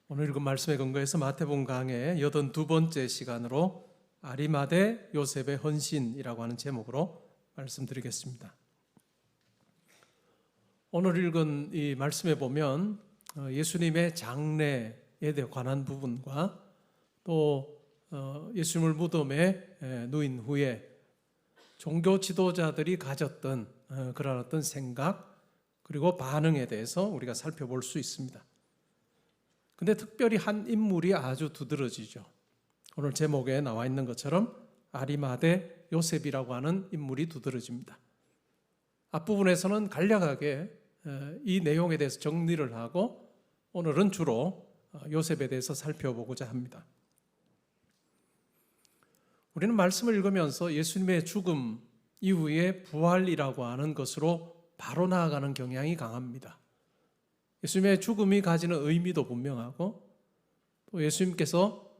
오늘 읽은 말씀에 근거해서 마태복음 강의 82번째 시간으로 아리마대 요셉의 헌신이라고 하는 제목으로 말씀드리겠습니다. 오늘 읽은 이 말씀에 보면 예수님의 장래에 관한 부분과 또 예수님을 무덤에 누인 후에 종교 지도자들이 가졌던 그런 어떤 생각 그리고 반응에 대해서 우리가 살펴볼 수 있습니다. 근데 특별히 한 인물이 아주 두드러지죠. 오늘 제목에 나와 있는 것처럼 아리마대 요셉이라고 하는 인물이 두드러집니다. 앞부분에서는 간략하게 이 내용에 대해서 정리를 하고 오늘은 주로 요셉에 대해서 살펴보고자 합니다. 우리는 말씀을 읽으면서 예수님의 죽음 이후에 부활이라고 하는 것으로 바로 나아가는 경향이 강합니다. 예수님의 죽음이 가지는 의미도 분명하고 또 예수님께서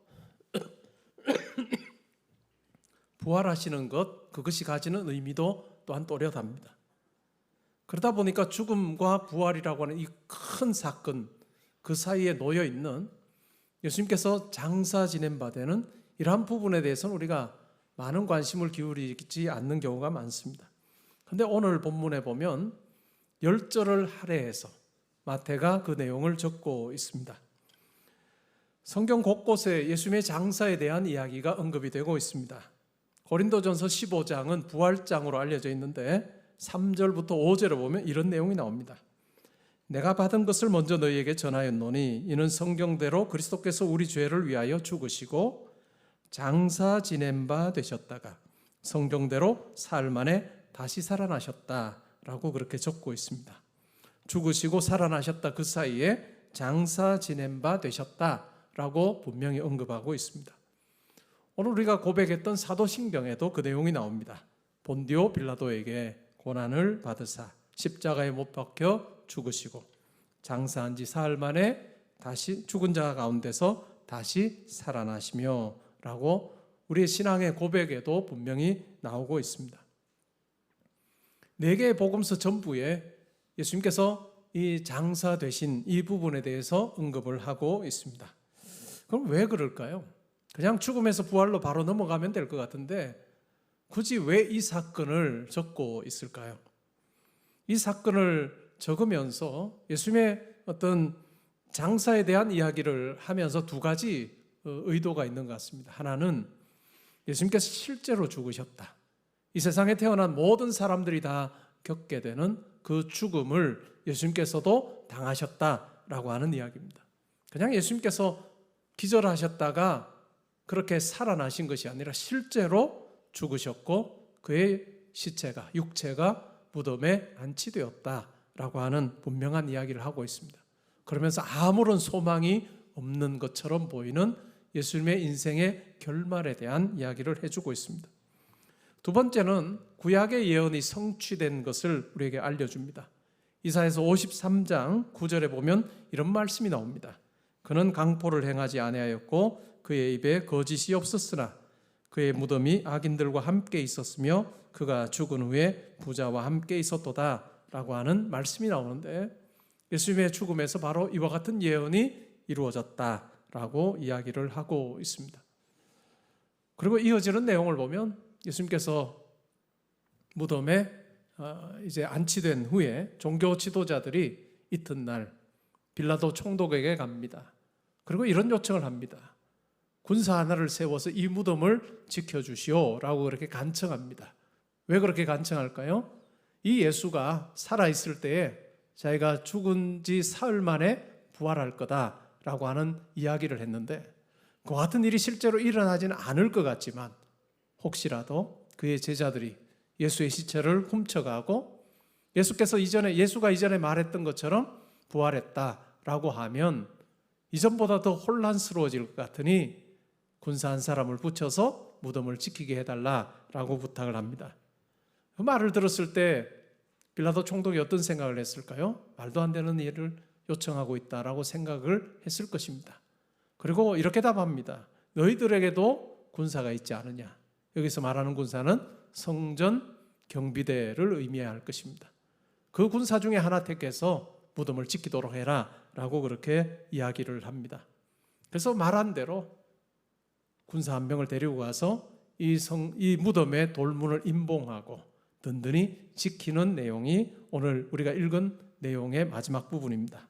부활하시는 것, 그것이 가지는 의미도 또한 또렷합니다. 그러다 보니까 죽음과 부활이라고 하는 이 큰 사건, 그 사이에 놓여 있는 예수님께서 장사 지낸 바 되는 이러한 부분에 대해서는 우리가 많은 관심을 기울이지 않는 경우가 많습니다. 그런데 오늘 본문에 보면 10절을 할애해서 마태가 그 내용을 적고 있습니다. 성경 곳곳에 예수님의 장사에 대한 이야기가 언급이 되고 있습니다. 고린도전서 15장은 부활장으로 알려져 있는데 3절부터 5절을 보면 이런 내용이 나옵니다. 내가 받은 것을 먼저 너희에게 전하였노니 이는 성경대로 그리스도께서 우리 죄를 위하여 죽으시고 장사 지낸 바 되셨다가 성경대로 사흘 만에 다시 살아나셨다라고 그렇게 적고 있습니다. 죽으시고 살아나셨다 그 사이에 장사 지낸 바 되셨다라고 분명히 언급하고 있습니다. 오늘 우리가 고백했던 사도신경에도 그 내용이 나옵니다. 본디오 빌라도에게 고난을 받으사 십자가에 못 박혀 죽으시고 장사한 지 사흘 만에 다시 죽은 자 가운데서 다시 살아나시며 라고 우리의 신앙의 고백에도 분명히 나오고 있습니다. 4개의 복음서 전부에 예수님께서 이 장사 되신 이 부분에 대해서 언급을 하고 있습니다. 그럼 왜 그럴까요? 그냥 죽음에서 부활로 바로 넘어가면 될 것 같은데 굳이 왜 이 사건을 적고 있을까요? 이 사건을 적으면서 예수님의 어떤 장사에 대한 이야기를 하면서 두 가지 의도가 있는 것 같습니다. 하나는 예수님께서 실제로 죽으셨다. 이 세상에 태어난 모든 사람들이 다 겪게 되는 그 죽음을 예수님께서도 당하셨다라고 하는 이야기입니다. 그냥 예수님께서 기절하셨다가 그렇게 살아나신 것이 아니라 실제로 죽으셨고 그의 시체가, 육체가 무덤에 안치되었다라고 하는 분명한 이야기를 하고 있습니다. 그러면서 아무런 소망이 없는 것처럼 보이는 예수님의 인생의 결말에 대한 이야기를 해주고 있습니다. 두 번째는 구약의 예언이 성취된 것을 우리에게 알려줍니다. 이사야서 53장 9절에 보면 이런 말씀이 나옵니다. 그는 강포를 행하지 아니하였고 그의 입에 거짓이 없었으나 그의 무덤이 악인들과 함께 있었으며 그가 죽은 후에 부자와 함께 있었도다 라고 하는 말씀이 나오는데 예수님의 죽음에서 바로 이와 같은 예언이 이루어졌다라고 이야기를 하고 있습니다. 그리고 이어지는 내용을 보면 예수님께서 무덤에 이제 안치된 후에 종교 지도자들이 이튿날 빌라도 총독에게 갑니다. 그리고 이런 요청을 합니다. 군사 하나를 세워서 이 무덤을 지켜주시오라고 그렇게 간청합니다. 왜 그렇게 간청할까요? 이 예수가 살아있을 때에 자기가 죽은 지 사흘 만에 부활할 거다라고 하는 이야기를 했는데 그 같은 일이 실제로 일어나지는 않을 것 같지만 혹시라도 그의 제자들이 예수의 시체를 훔쳐가고 예수가 이전에 말했던 것처럼 부활했다라고 하면 이전보다 더 혼란스러워질 것 같으니 군사 한 사람을 붙여서 무덤을 지키게 해달라라고 부탁을 합니다. 그 말을 들었을 때 빌라도 총독이 어떤 생각을 했을까요? 말도 안 되는 일을 요청하고 있다라고 생각을 했을 것입니다. 그리고 이렇게 답합니다. 너희들에게도 군사가 있지 않느냐. 여기서 말하는 군사는 성전 경비대를 의미해야 할 것입니다. 그 군사 중에 하나 택해서 무덤을 지키도록 해라 라고 그렇게 이야기를 합니다. 그래서 말한 대로 군사 한 명을 데리고 가서 이 무덤의 돌문을 임봉하고 든든히 지키는 내용이 오늘 우리가 읽은 내용의 마지막 부분입니다.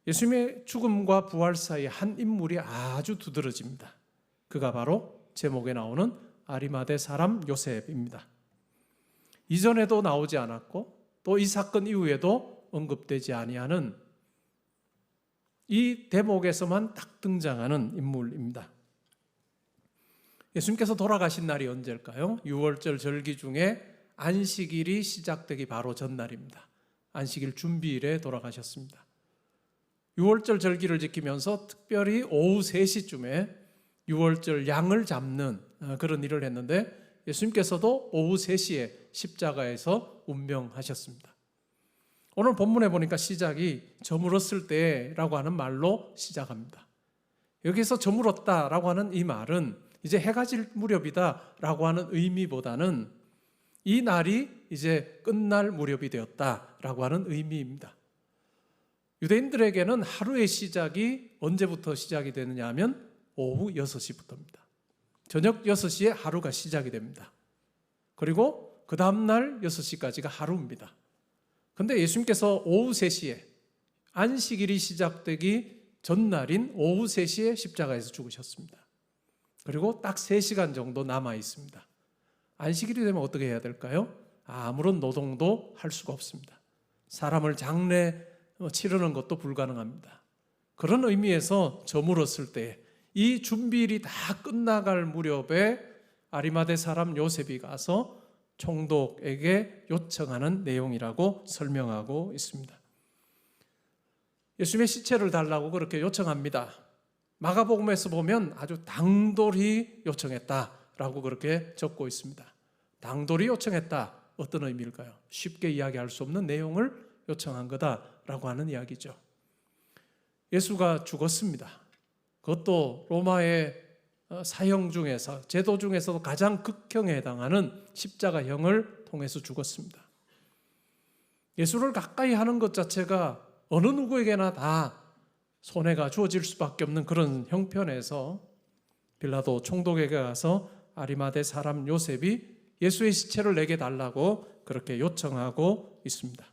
예수님의 죽음과 부활 사이에 한 인물이 아주 두드러집니다. 그가 바로 제목에 나오는 아리마대 사람 요셉입니다. 이전에도 나오지 않았고 또 이 사건 이후에도 언급되지 아니하는 이 대목에서만 딱 등장하는 인물입니다. 예수님께서 돌아가신 날이 언제일까요? 6월절 절기 중에 안식일이 시작되기 바로 전날입니다. 안식일 준비일에 돌아가셨습니다. 6월절 절기를 지키면서 특별히 오후 3시쯤에 6월절 양을 잡는 그런 일을 했는데 예수님께서도 오후 3시에 십자가에서 운명하셨습니다. 오늘 본문에 보니까 시작이 저물었을 때라고 하는 말로 시작합니다. 여기서 저물었다라고 하는 이 말은 이제 해가 질 무렵이다라고 하는 의미보다는 이 날이 이제 끝날 무렵이 되었다라고 하는 의미입니다. 유대인들에게는 하루의 시작이 언제부터 시작이 되느냐 하면 오후 6시부터입니다. 저녁 6시에 하루가 시작이 됩니다. 그리고 그 다음날 6시까지가 하루입니다. 그런데 예수님께서 오후 3시에 안식일이 시작되기 전날인 오후 3시에 십자가에서 죽으셨습니다. 그리고 딱 3시간 정도 남아 있습니다. 안식일이 되면 어떻게 해야 될까요? 아무런 노동도 할 수가 없습니다. 사람을 장례 치르는 것도 불가능합니다. 그런 의미에서 저물었을 때 이 준비일이 다 끝나갈 무렵에 아리마대 사람 요셉이 가서 총독에게 요청하는 내용이라고 설명하고 있습니다. 예수님의 시체를 달라고 그렇게 요청합니다. 마가복음에서 보면 아주 당돌히 요청했다라고 그렇게 적고 있습니다. 당돌히 요청했다. 어떤 의미일까요? 쉽게 이야기할 수 없는 내용을 요청한 거다라고 하는 이야기죠. 예수가 죽었습니다. 그것도 로마의 사형 중에서 제도 중에서도 가장 극형에 해당하는 십자가형을 통해서 죽었습니다. 예수를 가까이 하는 것 자체가 어느 누구에게나 다 손해가 주어질 수밖에 없는 그런 형편에서 빌라도 총독에게 가서 아리마대 사람 요셉이 예수의 시체를 내게 달라고 그렇게 요청하고 있습니다.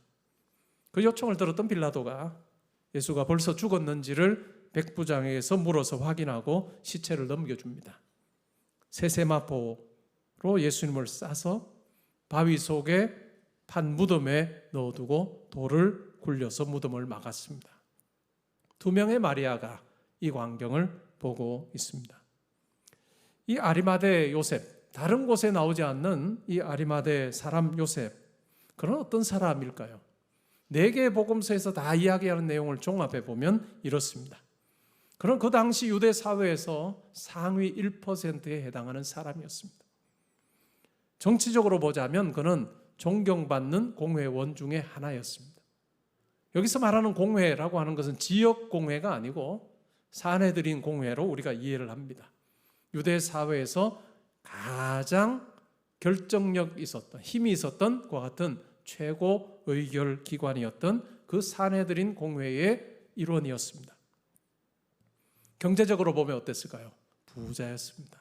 그 요청을 들었던 빌라도가 예수가 벌써 죽었는지를 백부장에게서 물어서 확인하고 시체를 넘겨줍니다. 세세마포로 예수님을 싸서 바위 속에 판 무덤에 넣어두고 돌을 굴려서 무덤을 막았습니다. 2명의 마리아가 이 광경을 보고 있습니다. 이 아리마대 요셉, 다른 곳에 나오지 않는 이 아리마대 사람 요셉, 그런 어떤 사람일까요? 4개의 복음서에서 다 이야기하는 내용을 종합해 보면 이렇습니다. 그는 그 당시 유대 사회에서 상위 1%에 해당하는 사람이었습니다. 정치적으로 보자면 그는 존경받는 공회원 중에 하나였습니다. 여기서 말하는 공회라고 하는 것은 지역 공회가 아니고 사내들인 공회로 우리가 이해를 합니다. 유대 사회에서 가장 결정력 있었던, 힘이 있었던 그와 같은 최고 의결 기관이었던 그 사내들인 공회의 일원이었습니다. 경제적으로 보면 어땠을까요? 부자였습니다.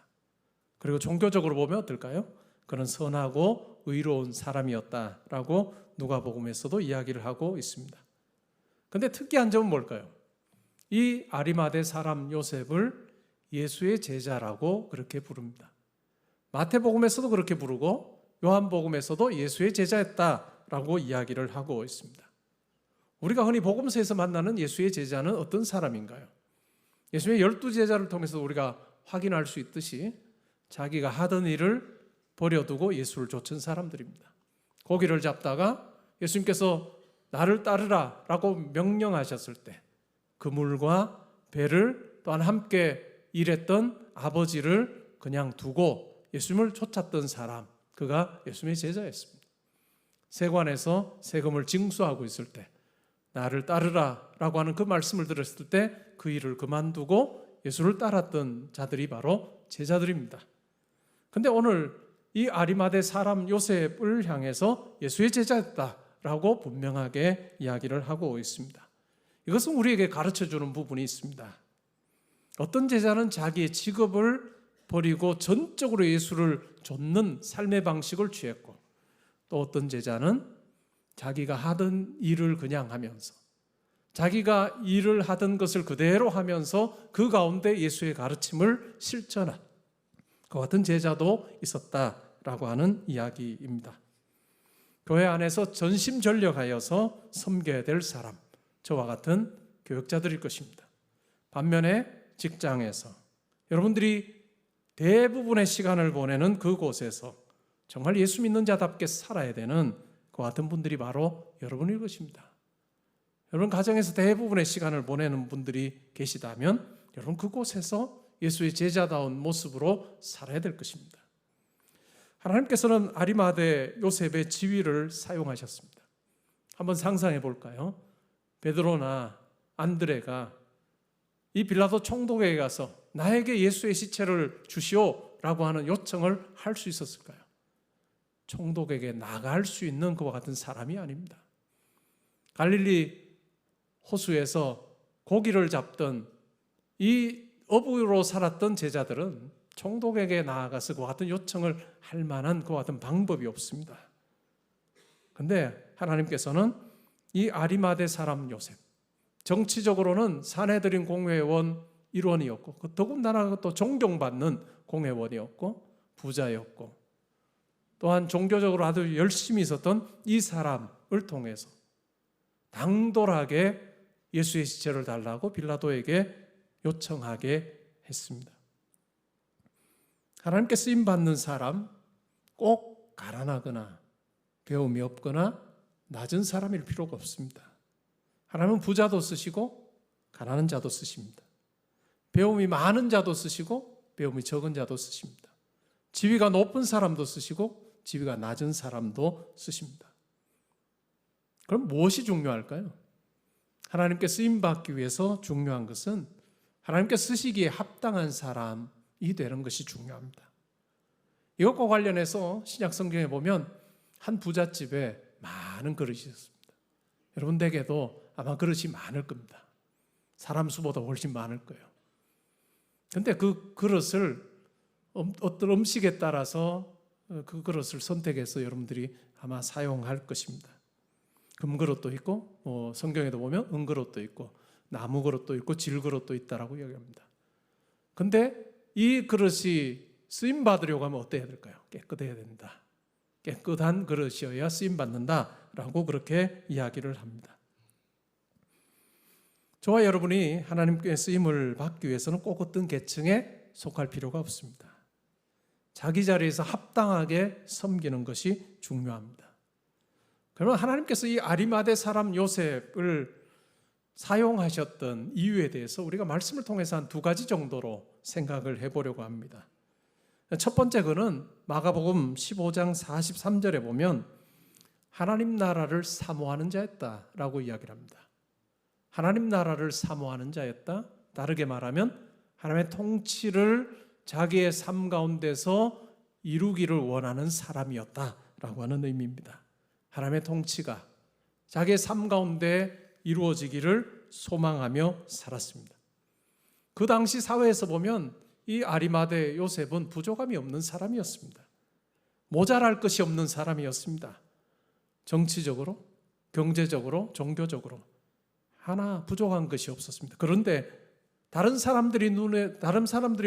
그리고 종교적으로 보면 어떨까요? 그는 선하고 의로운 사람이었다라고 누가복음에서도 이야기를 하고 있습니다. 그런데 특이한 점은 뭘까요? 이 아리마대 사람 요셉을 예수의 제자라고 그렇게 부릅니다. 마태복음에서도 그렇게 부르고 요한복음에서도 예수의 제자였다라고 이야기를 하고 있습니다. 우리가 흔히 복음서에서 만나는 예수의 제자는 어떤 사람인가요? 예수님의 12제자를 통해서 우리가 확인할 수 있듯이 자기가 하던 일을 버려두고 예수를 좇은 사람들입니다. 고기를 잡다가 예수님께서 나를 따르라 라고 명령하셨을 때 그물과 배를 또한 함께 일했던 아버지를 그냥 두고 예수님을 쫓았던 사람, 그가 예수님의 제자였습니다. 세관에서 세금을 징수하고 있을 때 나를 따르라 라고 하는 그 말씀을 들었을 때 그 일을 그만두고 예수를 따랐던 자들이 바로 제자들입니다. 그런데 오늘 이 아리마대 사람 요셉을 향해서 예수의 제자였다라고 분명하게 이야기를 하고 있습니다. 이것은 우리에게 가르쳐주는 부분이 있습니다. 어떤 제자는 자기의 직업을 버리고 전적으로 예수를 좇는 삶의 방식을 취했고, 또 어떤 제자는 자기가 하던 일을 그냥 하면서, 자기가 일을 하던 것을 그대로 하면서 그 가운데 예수의 가르침을 실천한 그 같은 제자도 있었다라고 하는 이야기입니다. 교회 안에서 전심전력하여서 섬겨야 될 사람, 저와 같은 교역자들일 것입니다. 반면에 직장에서 여러분들이 대부분의 시간을 보내는 그곳에서 정말 예수 믿는 자답게 살아야 되는 그 같은 분들이 바로 여러분일 것입니다. 여러분 가정에서 대부분의 시간을 보내는 분들이 계시다면 여러분 그곳에서 예수의 제자다운 모습으로 살아야 될 것입니다. 하나님께서는 아리마대 요셉의 지위를 사용하셨습니다. 한번 상상해 볼까요? 베드로나 안드레가 이 빌라도 총독에게 가서 나에게 예수의 시체를 주시오라고 하는 요청을 할 수 있었을까요? 총독에게 나갈 수 있는 그와 같은 사람이 아닙니다. 갈릴리 호수에서 고기를 잡던 이 어부로 살았던 제자들은 총독에게 나아가서 그와 같은 요청을 할 만한 그와 같은 방법이 없습니다. 그런데 하나님께서는 이 아리마대 사람 요셉, 정치적으로는 산헤드린 공회원 일원이었고 더군다나 또 존경받는 공회원이었고 부자였고 또한 종교적으로 아주 열심히 있었던 이 사람을 통해서 당돌하게 예수의 시체를 달라고 빌라도에게 요청하게 했습니다. 하나님께 쓰임받는 사람, 꼭 가난하거나 배움이 없거나 낮은 사람일 필요가 없습니다. 하나님은 부자도 쓰시고 가난한 자도 쓰십니다. 배움이 많은 자도 쓰시고 배움이 적은 자도 쓰십니다. 지위가 높은 사람도 쓰시고 지위가 낮은 사람도 쓰십니다. 그럼 무엇이 중요할까요? 하나님께 쓰임받기 위해서 중요한 것은 하나님께 쓰시기에 합당한 사람이 되는 것이 중요합니다. 이것과 관련해서 신약 성경에 보면 한 부잣집에 많은 그릇이 있었습니다. 여러분 댁에도 아마 그릇이 많을 겁니다. 사람 수보다 훨씬 많을 거예요. 그런데 그 그릇을 어떤 음식에 따라서 그 그릇을 선택해서 여러분들이 아마 사용할 것입니다. 금그릇도 있고 성경에도 보면 은그릇도 있고 나무 그릇도 있고 질 그릇도 있다라고 이야기합니다. 그런데 이 그릇이 쓰임 받으려고 하면 어때야 될까요? 깨끗해야 된다. 깨끗한 그릇이어야 쓰임 받는다라고 그렇게 이야기를 합니다. 저와 여러분이 하나님께 쓰임을 받기 위해서는 꼭 어떤 계층에 속할 필요가 없습니다. 자기 자리에서 합당하게 섬기는 것이 중요합니다. 그러면 하나님께서 이 아리마대 사람 요셉을 사용하셨던 이유에 대해서 우리가 말씀을 통해서 한 두 가지 정도로 생각을 해보려고 합니다. 첫 번째 그는 마가복음 15장 43절에 보면 하나님 나라를 사모하는 자였다라고 이야기를 합니다. 하나님 나라를 사모하는 자였다. 다르게 말하면 하나님의 통치를 자기의 삶 가운데서 이루기를 원하는 사람이었다라고 하는 의미입니다. 하나님의 통치가 자기의 삶 가운데 이루어지기를 소망하며 살았습니다. 그 당시 사회에서 보면 이 아리마대 요셉은 부족함이 없는 사람이었습니다. 모자랄 것이 없는 사람이었습니다. 정치적으로, 경제적으로, 종교적으로 하나 부족한 것이 없었습니다. 그런데 다른 사람들이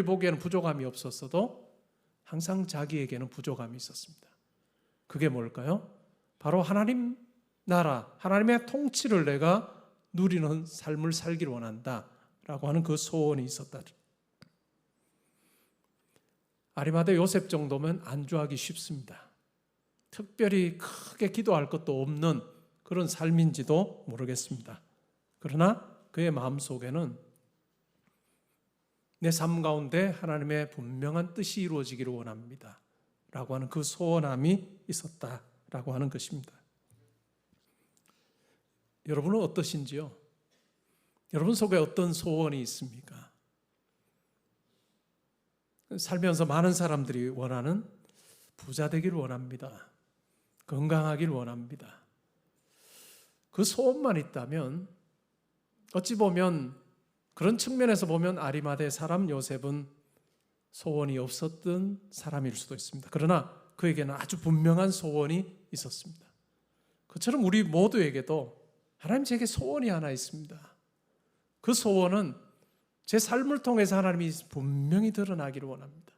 보기에는 부족함이 없었어도 항상 자기에게는 부족함이 있었습니다. 그게 뭘까요? 바로 하나님 나라, 하나님의 통치를 내가 누리는 삶을 살기를 원한다라고 하는 그 소원이 있었다. 아리마대 요셉 정도면 안주하기 쉽습니다. 특별히 크게 기도할 것도 없는 그런 삶인지도 모르겠습니다. 그러나 그의 마음속에는 내 삶 가운데 하나님의 분명한 뜻이 이루어지기를 원합니다 라고 하는 그 소원함이 있었다라고 하는 것입니다. 여러분은 어떠신지요? 여러분 속에 어떤 소원이 있습니까? 살면서 많은 사람들이 원하는 부자 되기를 원합니다. 건강하기를 원합니다. 그 소원만 있다면 어찌 보면 그런 측면에서 보면 아리마대 사람 요셉은 소원이 없었던 사람일 수도 있습니다. 그러나 그에게는 아주 분명한 소원이 있었습니다. 그처럼 우리 모두에게도 하나님 제게 소원이 하나 있습니다. 그 소원은 제 삶을 통해서 하나님이 분명히 드러나기를 원합니다.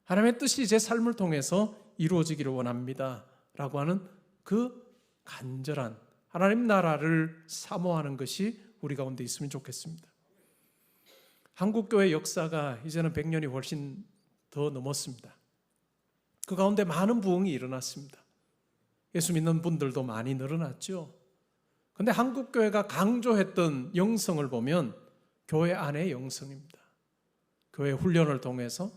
하나님의 뜻이 제 삶을 통해서 이루어지기를 원합니다 라고 하는 그 간절한 하나님 나라를 사모하는 것이 우리 가운데 있으면 좋겠습니다. 한국교회 역사가 이제는 100년이 훨씬 더 넘었습니다. 그 가운데 많은 부흥이 일어났습니다. 예수 믿는 분들도 많이 늘어났죠. 그런데 한국교회가 강조했던 영성을 보면 교회 안의 영성입니다. 교회 훈련을 통해서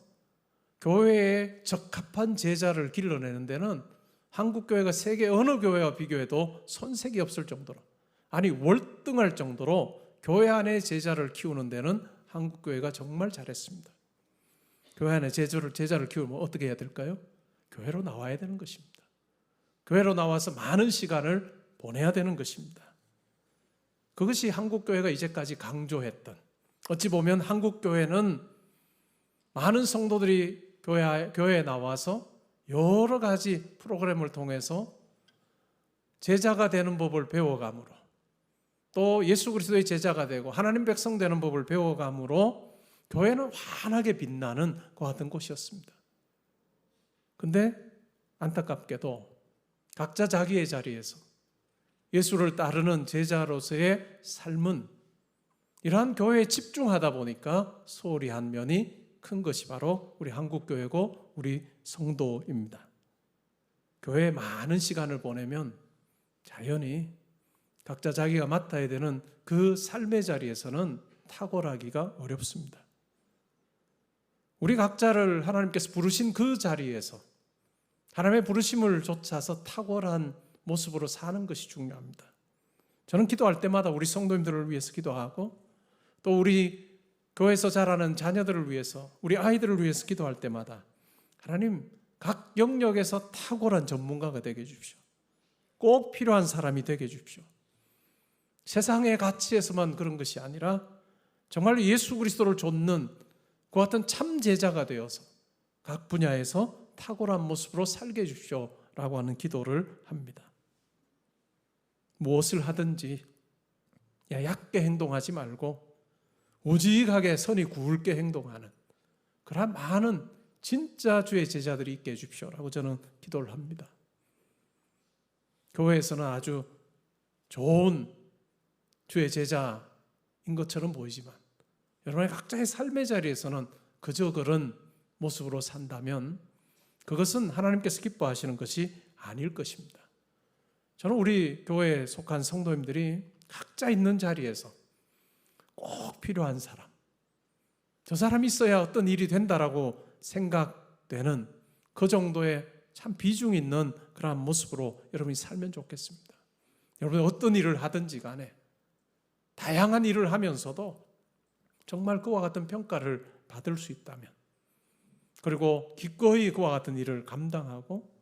교회에 적합한 제자를 길러내는 데는 한국교회가 세계 어느 교회와 비교해도 손색이 없을 정도로, 아니 월등할 정도로 교회 안에 제자를 키우는 데는 한국교회가 정말 잘했습니다. 교회 안에 제자를 키우면 어떻게 해야 될까요? 교회로 나와야 되는 것입니다. 교회로 나와서 많은 시간을 보내야 되는 것입니다. 그것이 한국교회가 이제까지 강조했던, 어찌 보면 한국교회는 많은 성도들이 교회에 나와서 여러 가지 프로그램을 통해서 제자가 되는 법을 배워감으로, 또 예수 그리스도의 제자가 되고 하나님 백성 되는 법을 배워감으로 교회는 환하게 빛나는 것 같은 곳이었습니다. 그런데 안타깝게도 각자 자기의 자리에서 예수를 따르는 제자로서의 삶은 이러한 교회에 집중하다 보니까 소홀히 한 면이 큰 것이 바로 우리 한국교회고 우리 성도입니다. 교회에 많은 시간을 보내면 자연히 각자 자기가 맡아야 되는 그 삶의 자리에서는 탁월하기가 어렵습니다. 우리 각자를 하나님께서 부르신 그 자리에서 하나님의 부르심을 좇아서 탁월한 모습으로 사는 것이 중요합니다. 저는 기도할 때마다 우리 성도님들을 위해서 기도하고 또 우리 교회에서 자라는 자녀들을 위해서, 우리 아이들을 위해서 기도할 때마다 하나님 각 영역에서 탁월한 전문가가 되게 해주십시오. 꼭 필요한 사람이 되게 해주십시오. 세상의 가치에서만 그런 것이 아니라 정말 예수 그리스도를 좇는 그 같은 참 제자가 되어서 각 분야에서 탁월한 모습으로 살게 해주십시오 라고 하는 기도를 합니다. 무엇을 하든지 얕게 행동하지 말고 우직하게 선이 굵게 행동하는 그러한 많은 진짜 주의 제자들이 있게 해주십시오라고 저는 기도를 합니다. 교회에서는 아주 좋은 주의 제자인 것처럼 보이지만 여러분의 각자의 삶의 자리에서는 그저 그런 모습으로 산다면 그것은 하나님께서 기뻐하시는 것이 아닐 것입니다. 저는 우리 교회에 속한 성도님들이 각자 있는 자리에서 꼭 필요한 사람, 저 사람이 있어야 어떤 일이 된다라고 생각되는 그 정도의 참 비중 있는 그러한 모습으로 여러분이 살면 좋겠습니다. 여러분이 어떤 일을 하든지 간에 다양한 일을 하면서도 정말 그와 같은 평가를 받을 수 있다면, 그리고 기꺼이 그와 같은 일을 감당하고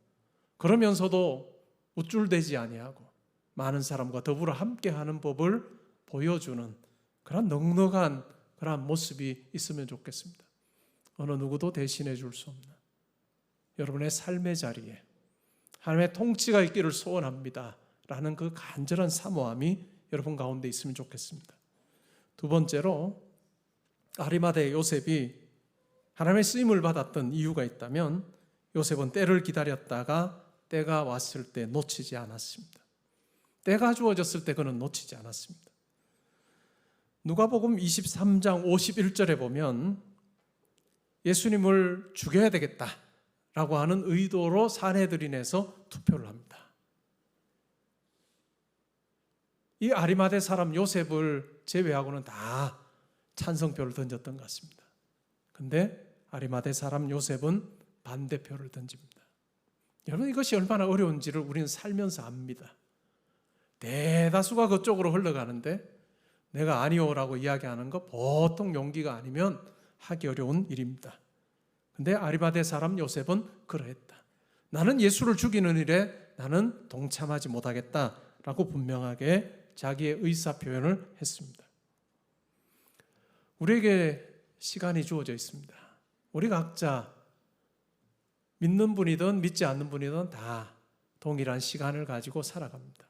그러면서도 우쭐대지 아니하고 많은 사람과 더불어 함께하는 법을 보여주는 그런 넉넉한 그런 모습이 있으면 좋겠습니다. 어느 누구도 대신해 줄 수 없는 여러분의 삶의 자리에 하나님의 통치가 있기를 소원합니다 라는 그 간절한 사모함이 여러분 가운데 있으면 좋겠습니다. 두 번째로 아리마대 요셉이 하나님의 쓰임을 받았던 이유가 있다면 요셉은 때를 기다렸다가 때가 왔을 때 놓치지 않았습니다. 때가 주어졌을 때 그는 놓치지 않았습니다. 누가복음 23장 51절에 보면 예수님을 죽여야 되겠다라고 하는 의도로 산헤드린에서 투표를 합니다. 이 아리마대 사람 요셉을 제외하고는 다 찬성표를 던졌던 것 같습니다. 그런데 아리마대 사람 요셉은 반대표를 던집니다. 여러분, 이것이 얼마나 어려운지를 우리는 살면서 압니다. 대다수가 그쪽으로 흘러가는데 내가 아니오라고 이야기하는 거 보통 용기가 아니면 하기 어려운 일입니다. 그런데 아리마대 사람 요셉은 그러했다. 나는 예수를 죽이는 일에 나는 동참하지 못하겠다라고 분명하게 자기의 의사표현을 했습니다. 우리에게 시간이 주어져 있습니다. 우리 각자 믿는 분이든 믿지 않는 분이든 다 동일한 시간을 가지고 살아갑니다.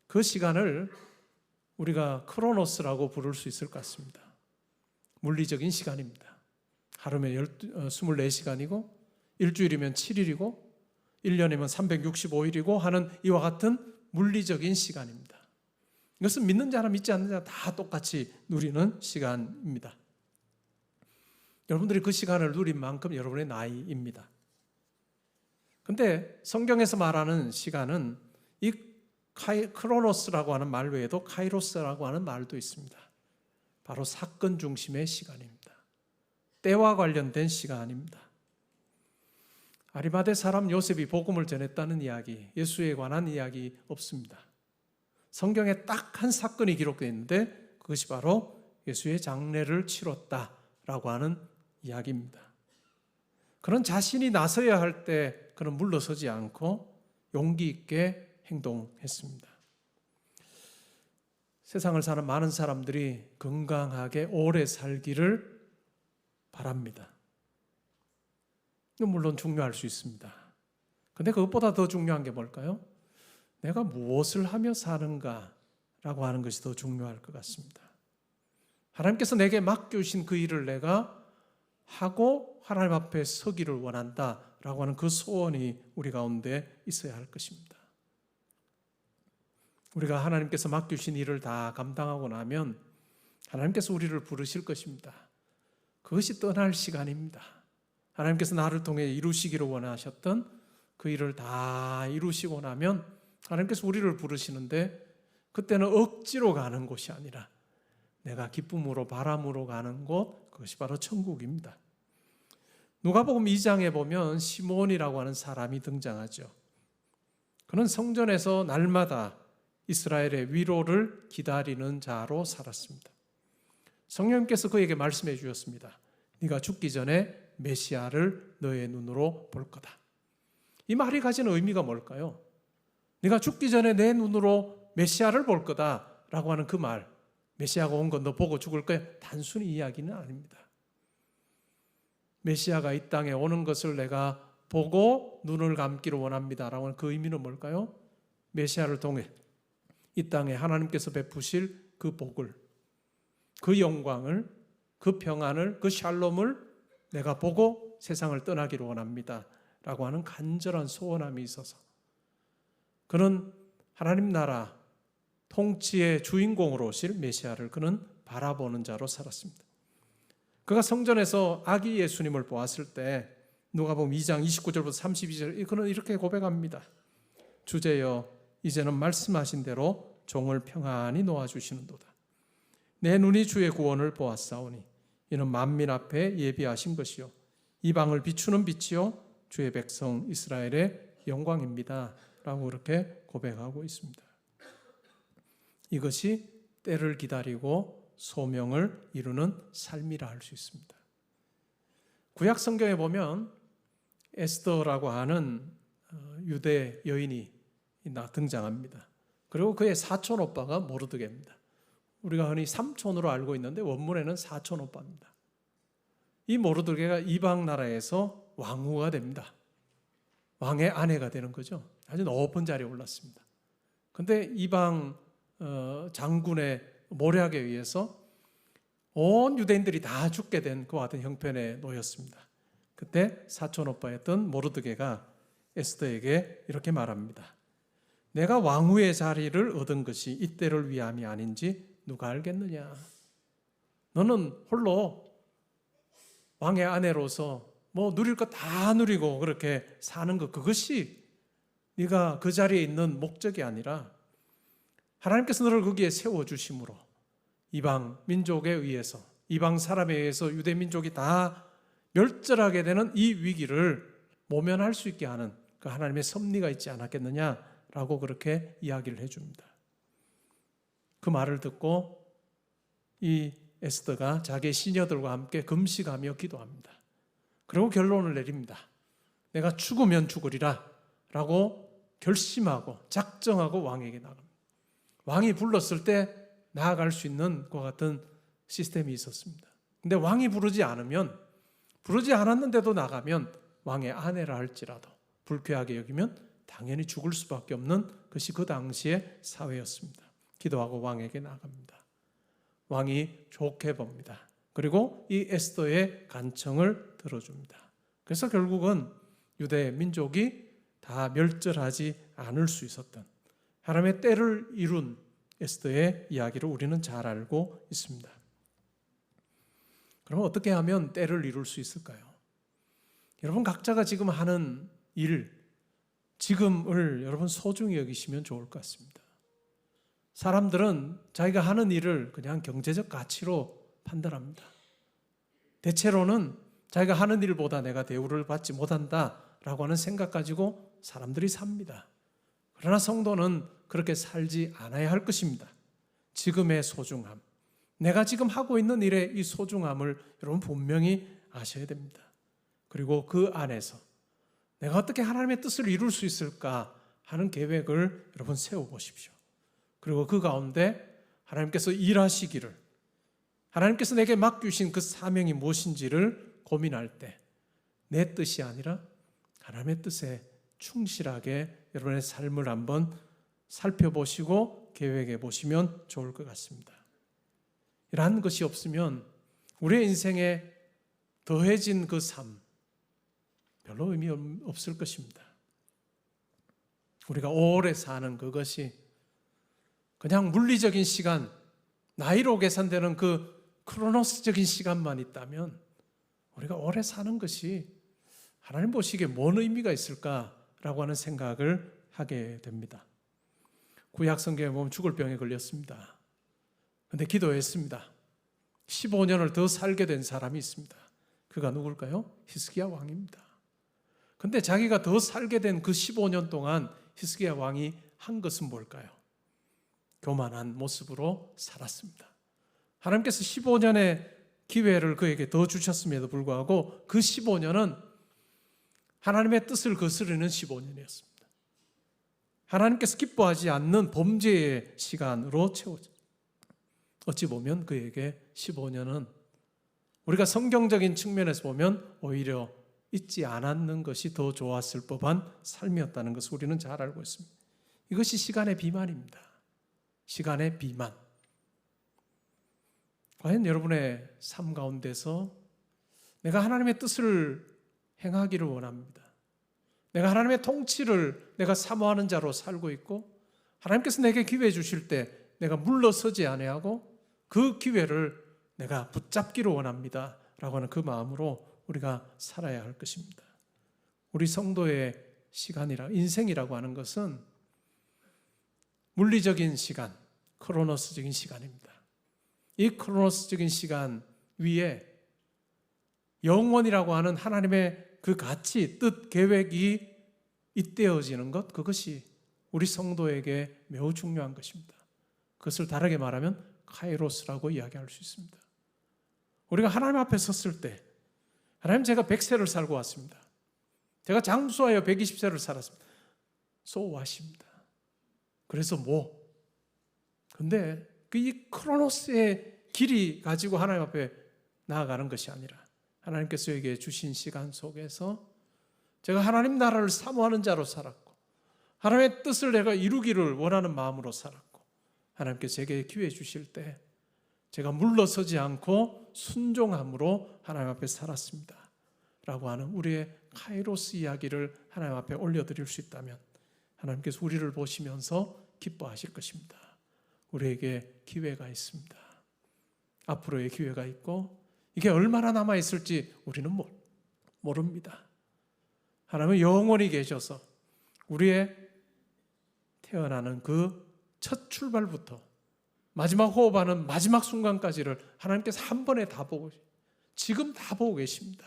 그 시간을 우리가 크로노스라고 부를 수 있을 것 같습니다. 물리적인 시간입니다. 하루면 24시간이고 일주일이면 7일이고 1년이면 365일이고 하는 이와 같은 물리적인 시간입니다. 이것은 믿는 자나 믿지 않는 자 다 똑같이 누리는 시간입니다. 여러분들이 그 시간을 누린 만큼 여러분의 나이입니다. 그런데 성경에서 말하는 시간은 이 크로노스라고 하는 말 외에도 카이로스라고 하는 말도 있습니다. 바로 사건 중심의 시간입니다. 때와 관련된 시간입니다. 아리마대 사람 요셉이 복음을 전했다는 이야기, 예수에 관한 이야기 없습니다. 성경에 딱 한 사건이 기록되어 있는데 그것이 바로 예수의 장례를 치렀다라고 하는 이야기입니다. 그는 자신이 나서야 할 때 그는 물러서지 않고 용기 있게 행동했습니다. 세상을 사는 많은 사람들이 건강하게 오래 살기를 바랍니다. 물론 중요할 수 있습니다. 그런데 그것보다 더 중요한 게 뭘까요? 내가 무엇을 하며 사는가라고 하는 것이 더 중요할 것 같습니다. 하나님께서 내게 맡겨주신 그 일을 내가 하고 하나님 앞에 서기를 원한다라고 하는 그 소원이 우리 가운데 있어야 할 것입니다. 우리가 하나님께서 맡겨주신 일을 다 감당하고 나면 하나님께서 우리를 부르실 것입니다. 그것이 떠날 시간입니다. 하나님께서 나를 통해 이루시기를 원하셨던 그 일을 다 이루시고 나면 하나님께서 우리를 부르시는데 그때는 억지로 가는 곳이 아니라 내가 기쁨으로 바람으로 가는 곳, 그것이 바로 천국입니다. 누가복음 2장에 보면 시몬이라고 하는 사람이 등장하죠. 그는 성전에서 날마다 이스라엘의 위로를 기다리는 자로 살았습니다. 성령님께서 그에게 말씀해 주셨습니다. 네가 죽기 전에 메시아를 너의 눈으로 볼 거다. 이 말이 가지는 의미가 뭘까요? 네가 죽기 전에 내 눈으로 메시아를 볼 거다라고 하는 그 말, 메시아가 온 건 너 보고 죽을 거야, 단순히 이야기는 아닙니다. 메시아가 이 땅에 오는 것을 내가 보고 눈을 감기를 원합니다라고 하는 그 의미는 뭘까요? 메시아를 통해 이 땅에 하나님께서 베푸실 그 복을, 그 영광을, 그 평안을, 그 샬롬을 내가 보고 세상을 떠나기를 원합니다 라고 하는 간절한 소원함이 있어서 그는 하나님 나라 통치의 주인공으로 오실 메시아를 그는 바라보는 자로 살았습니다. 그가 성전에서 아기 예수님을 보았을 때 누가복음 2장 29절부터 32절 그는 이렇게 고백합니다. 주제여 이제는 말씀하신 대로 종을 평안히 놓아주시는도다. 내 눈이 주의 구원을 보았사오니 이는 만민 앞에 예비하신 것이요 이방을 비추는 빛이요 주의 백성 이스라엘의 영광입니다 라고 그렇게 고백하고 있습니다. 이것이 때를 기다리고 소명을 이루는 삶이라 할 수 있습니다. 구약 성경에 보면 에스더라고 하는 유대 여인이 등장합니다. 그리고 그의 사촌 오빠가 모르드게입니다. 우리가 흔히 삼촌으로 알고 있는데 원문에는 사촌 오빠입니다. 이 모르드게가 이방 나라에서 왕후가 됩니다. 왕의 아내가 되는 거죠. 아주 높은 자리에 올랐습니다. 그런데 이방 장군의 모략에 의해서 온 유대인들이 다 죽게 된 그와 같은 형편에 놓였습니다. 그때 사촌 오빠였던 모르드게가 에스더에게 이렇게 말합니다. 내가 왕후의 자리를 얻은 것이 이때를 위함이 아닌지 누가 알겠느냐. 너는 홀로 왕의 아내로서 뭐 누릴 거 다 누리고 그렇게 사는 것, 그것이 네가 그 자리에 있는 목적이 아니라 하나님께서 너를 거기에 세워주심으로 이방 민족에 의해서, 이방 사람에 의해서 유대 민족이 다 멸절하게 되는 이 위기를 모면할 수 있게 하는 그 하나님의 섭리가 있지 않았겠느냐라고 그렇게 이야기를 해줍니다. 그 말을 듣고 이 에스더가 자기의 시녀들과 함께 금식하며 기도합니다. 그리고 결론을 내립니다. 내가 죽으면 죽으리라 라고 결심하고 작정하고 왕에게 나갑니다. 왕이 불렀을 때 나아갈 수 있는 그와 같은 시스템이 있었습니다. 근데 왕이 부르지 않았는데도 나가면 왕의 아내라 할지라도 불쾌하게 여기면 당연히 죽을 수밖에 없는 것이 그 당시의 사회였습니다. 기도하고 왕에게 나갑니다. 왕이 좋게 봅니다. 그리고 이 에스더의 간청을 들어줍니다. 그래서 결국은 유대 민족이 다 멸절하지 않을 수 있었던 하나님의 때를 이룬 에스더의 이야기를 우리는 잘 알고 있습니다. 그럼 어떻게 하면 때를 이룰 수 있을까요? 여러분 각자가 지금 하는 일, 지금을 여러분 소중히 여기시면 좋을 것 같습니다. 사람들은 자기가 하는 일을 그냥 경제적 가치로 판단합니다. 대체로는 자기가 하는 일보다 내가 대우를 받지 못한다라고 하는 생각 가지고 사람들이 삽니다. 그러나 성도는 그렇게 살지 않아야 할 것입니다. 지금의 소중함, 내가 지금 하고 있는 일의 이 소중함을 여러분 분명히 아셔야 됩니다. 그리고 그 안에서 내가 어떻게 하나님의 뜻을 이룰 수 있을까 하는 계획을 여러분 세워보십시오. 그리고 그 가운데 하나님께서 일하시기를, 하나님께서 내게 맡기신 그 사명이 무엇인지를 고민할 때 내 뜻이 아니라 하나님의 뜻에 충실하게 여러분의 삶을 한번 살펴보시고 계획해 보시면 좋을 것 같습니다. 이러한 것이 없으면 우리의 인생에 더해진 그 삶 별로 의미 없을 것입니다. 우리가 오래 사는 그것이 그냥 물리적인 시간, 나이로 계산되는 그 크로노스적인 시간만 있다면 우리가 오래 사는 것이 하나님 보시기에 뭔 의미가 있을까라고 하는 생각을 하게 됩니다. 구약 성경에 보면 죽을 병에 걸렸습니다. 그런데 기도했습니다. 15년을 더 살게 된 사람이 있습니다. 그가 누굴까요? 히스기야 왕입니다. 그런데 자기가 더 살게 된 그 15년 동안 히스기야 왕이 한 것은 뭘까요? 교만한 모습으로 살았습니다. 하나님께서 15년의 기회를 그에게 더 주셨음에도 불구하고 그 15년은 하나님의 뜻을 거스르는 15년이었습니다. 하나님께서 기뻐하지 않는 범죄의 시간으로 채워져. 어찌 보면 그에게 15년은 우리가 성경적인 측면에서 보면 오히려 잊지 않았는 것이 더 좋았을 법한 삶이었다는 것을 우리는 잘 알고 있습니다. 이것이 시간의 비만입니다. 시간의 비만. 과연 여러분의 삶 가운데서 내가 하나님의 뜻을 행하기를 원합니다. 내가 하나님의 통치를 내가 사모하는 자로 살고 있고 하나님께서 내게 기회 주실 때 내가 물러서지 아니하고 그 기회를 내가 붙잡기를 원합니다 라고 하는 그 마음으로 우리가 살아야 할 것입니다. 우리 성도의 인생이라고 하는 것은 물리적인 시간, 크로노스적인 시간입니다. 이 크로노스적인 시간 위에 영원이라고 하는 하나님의 그 가치, 뜻, 계획이 잇대어지는 것, 그것이 우리 성도에게 매우 중요한 것입니다. 그것을 다르게 말하면 카이로스라고 이야기할 수 있습니다. 우리가 하나님 앞에 섰을 때 하나님, 제가 100세를 살고 왔습니다. 제가 장수하여 120세를 살았습니다. So what입니다. 그래서 뭐? 근데 이 크로노스의 길이 가지고 하나님 앞에 나아가는 것이 아니라 하나님께서 저에게 주신 시간 속에서 제가 하나님 나라를 사모하는 자로 살았고 하나님의 뜻을 내가 이루기를 원하는 마음으로 살았고 하나님께서 제게 기회 주실 때 제가 물러서지 않고 순종함으로 하나님 앞에 살았습니다 라고 하는 우리의 카이로스 이야기를 하나님 앞에 올려드릴 수 있다면 하나님께서 우리를 보시면서 기뻐하실 것입니다. 우리에게 기회가 있습니다. 앞으로의 기회가 있고 이게 얼마나 남아있을지 우리는 모릅니다. 하나님은 영원히 계셔서 우리의 태어나는 그 첫 출발부터 마지막 호흡하는 마지막 순간까지를 하나님께서 한 번에 다 보고 지금 다 보고 계십니다.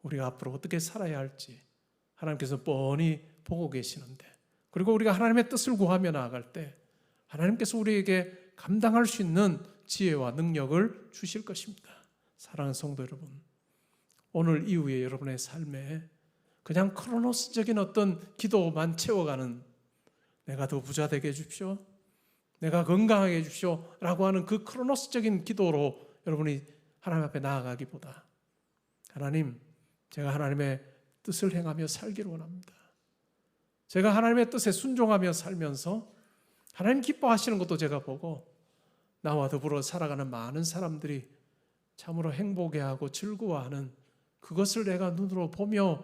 우리가 앞으로 어떻게 살아야 할지 하나님께서 뻔히 보고 계시는데 그리고 우리가 하나님의 뜻을 구하며 나아갈 때 하나님께서 우리에게 감당할 수 있는 지혜와 능력을 주실 것입니다. 사랑하는 성도 여러분, 오늘 이후에 여러분의 삶에 그냥 크로노스적인 어떤 기도만 채워가는 내가 더 부자 되게 해주십시오, 내가 건강하게 해주십시오 라고 하는 그 크로노스적인 기도로 여러분이 하나님 앞에 나아가기보다 하나님, 제가 하나님의 뜻을 행하며 살기를 원합니다. 제가 하나님의 뜻에 순종하며 살면서 하나님 기뻐하시는 것도 제가 보고 나와 더불어 살아가는 많은 사람들이 참으로 행복해하고 즐거워하는 그것을 내가 눈으로 보며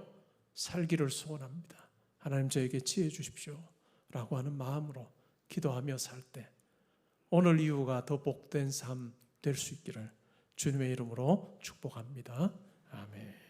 살기를 소원합니다. 하나님 저에게 지혜 주십시오 라고 하는 마음으로 기도하며 살 때 오늘 이후가 더 복된 삶 될 수 있기를 주님의 이름으로 축복합니다. 아멘.